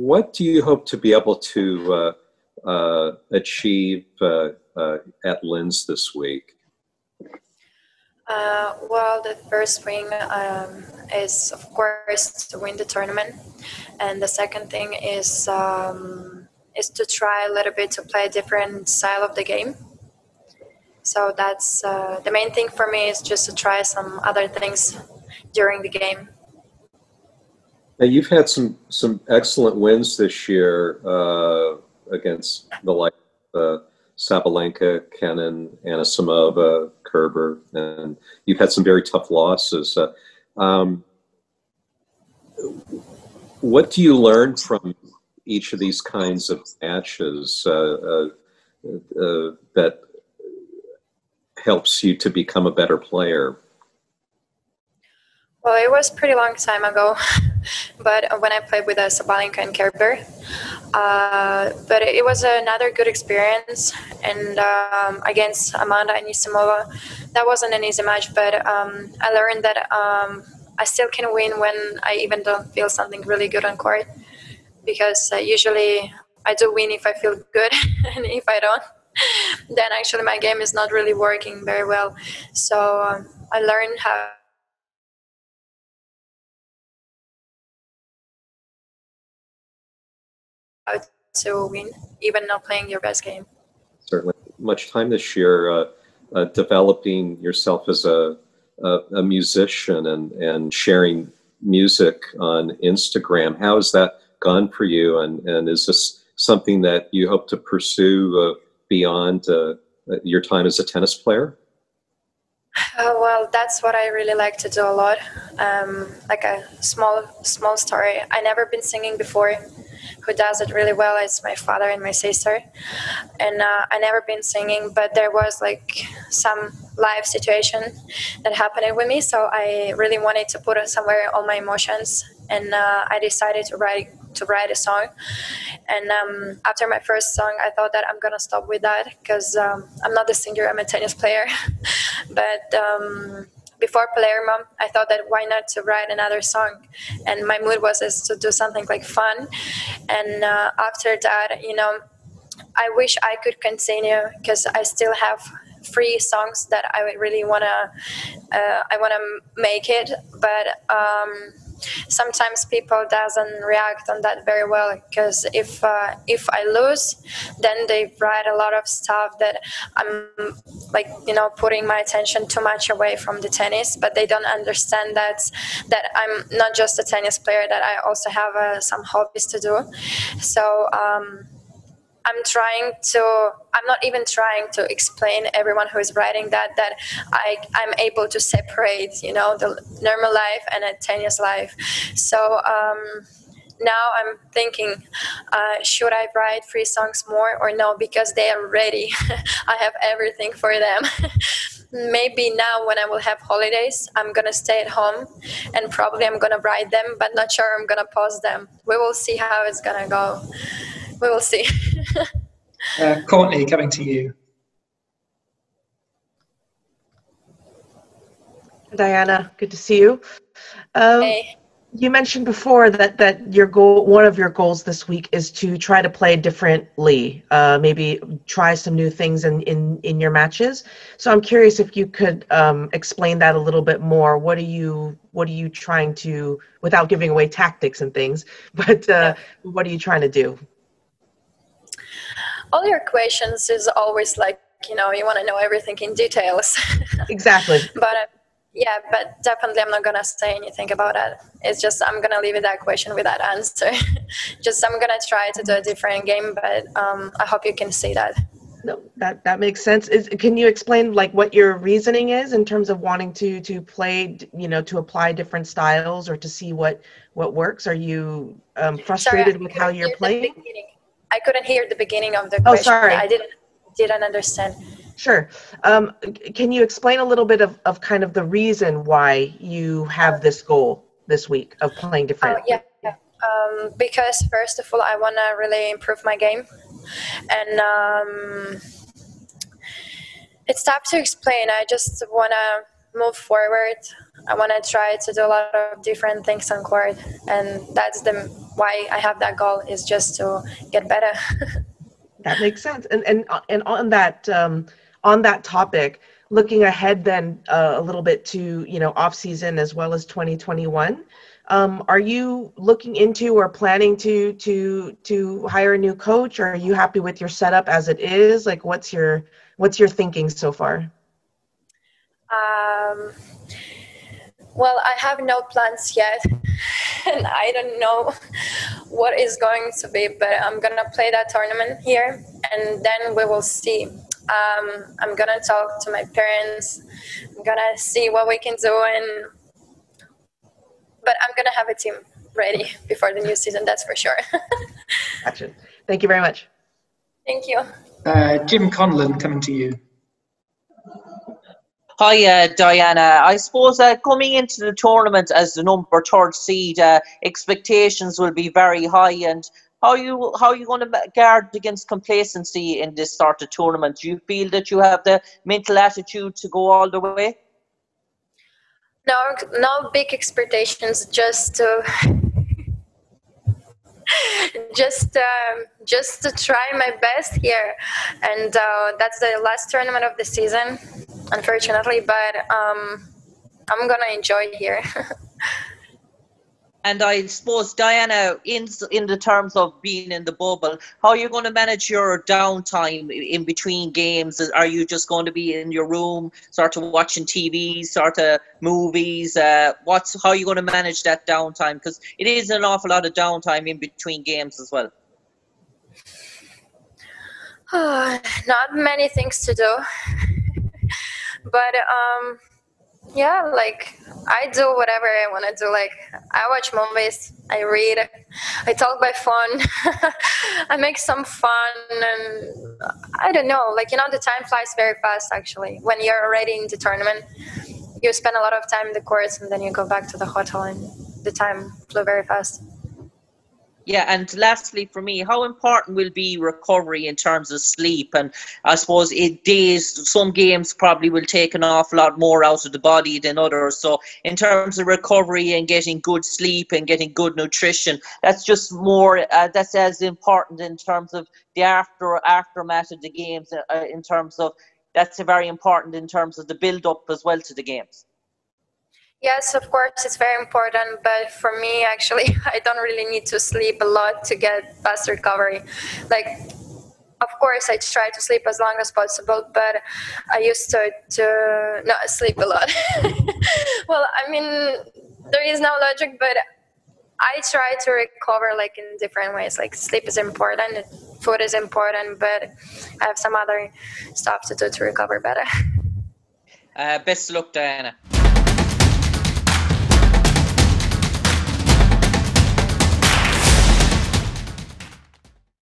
what do you hope to be able to achieve at Linz this week? Well, the first thing is, of course, to win the tournament, and the second thing is to try a little bit to play a different style of the game. So that's the main thing for me, is just to try some other things during the game. Now, you've had some excellent wins this year against the like Sabalenka, Kenin, Anisimova, Kerber, and you've had some very tough losses. What do you learn from each of these kinds of matches that helps you to become a better player? Well, it was a pretty long time ago, but when I played with Sabalenka and Kerber, but it was another good experience. And against Amanda and Anisimova, that wasn't an easy match, but I learned that I still can win when I even don't feel something really good on court, because usually I do win if I feel good, and if I don't, then actually my game is not really working very well. So I learned how to win, even not playing your best game. Certainly. Much time this year developing yourself as a musician and sharing music on Instagram. How has that gone for you? And is this something that you hope to pursue beyond your time as a tennis player? Well, that's what I really like to do a lot. Like a small story. I never been singing before. Who does it really well is my father and my sister. And I never been singing, but there was like some live situation that happened with me. So I really wanted to put somewhere all my emotions. And I decided to write a song. And after my first song, I thought that I'm gonna stop with that, because I'm not a singer, I'm a tennis player. But before Palermo, I thought that why not to write another song, and my mood was to do something like fun. And after that, you know, I wish I could continue, because I still have 3 songs that I would really wanna make it, but sometimes people doesn't react on that very well, because if I lose, then they write a lot of stuff that I'm like, you know, putting my attention too much away from the tennis, but they don't understand that I'm not just a tennis player, that I also have some hobbies to do. So I'm not even trying to explain everyone who is writing that I'm able to separate, you know, the normal life and a tennis life. So now I'm thinking, should I write 3 songs more or no, because they are ready. I have everything for them. Maybe now when I will have holidays, I'm going to stay at home and probably I'm going to write them, but not sure I'm going to post them. We will see how it's going to go. We will see. Courtney, coming to you. Diana, good to see you. Hey. You mentioned before that your goal, one of your goals this week, is to try to play differently, maybe try some new things in your matches. So I'm curious if you could explain that a little bit more. What are you trying to, without giving away tactics and things, but what are you trying to do? All your questions is always like, you know, you want to know everything in details. Exactly. But yeah, but definitely I'm not going to say anything about that. It's just I'm going to leave it that question with that answer. Just I'm going to try to do a different game, but I hope you can see that. No, that makes sense. Can you explain like what your reasoning is in terms of wanting to play, you know, to apply different styles or to see what works? Are you frustrated with how you're playing? I couldn't hear the beginning of the question. Sorry. I didn't understand. Sure. Can you explain a little bit of kind of the reason why you have this goal this week of playing different? Yeah. Because first of all, I want to really improve my game. And it's tough to explain. I just want to move forward. I want to try to do a lot of different things on court, and that's why I have that goal, is just to get better. That makes sense. And on that topic, looking ahead then a little bit to off season as well as 2021, are you looking into or planning to hire a new coach, or are you happy with your setup as it is? Like, what's your thinking so far? Well, I have no plans yet, and I don't know what is going to be, but I'm going to play that tournament here, and then we will see. I'm going to talk to my parents. I'm going to see what we can do, but I'm going to have a team ready before the new season, that's for sure. Gotcha. Thank you very much. Thank you. Jim Conlon, coming to you. Hi, Diana. I suppose coming into the tournament as the number 3rd seed, expectations will be very high. And how are you going to guard against complacency in this sort of tournament? Do you feel that you have the mental attitude to go all the way? No big expectations. Just to try my best here, and that's the last tournament of the season, unfortunately, but I'm gonna enjoy here. And I suppose, Diana, in the terms of being in the bubble, how are you going to manage your downtime in between games? Are you just going to be in your room, sort of watching TV, sort of movies? How are you going to manage that downtime? Because it is an awful lot of downtime in between games as well. Not many things to do, but yeah, like I do whatever I want to do. Like I watch movies, I read, I talk by phone, I make some fun, and I don't know, like, the time flies very fast actually. When you're already in the tournament, you spend a lot of time in the courts, and then you go back to the hotel, and the time flew very fast. Yeah, and lastly for me, how important will be recovery in terms of sleep? And I suppose some games probably will take an awful lot more out of the body than others. So in terms of recovery and getting good sleep and getting good nutrition, that's just more, that's as important in terms of the aftermath of the games, in terms of, that's very important in terms of the build-up as well to the games. Yes, of course, it's very important, but for me, actually, I don't really need to sleep a lot to get fast recovery. Like, of course, I try to sleep as long as possible, but I used to not sleep a lot. Well, I mean, there is no logic, but I try to recover, like, in different ways. Like, sleep is important, food is important, but I have some other stuff to do to recover better. Best of luck, Diana.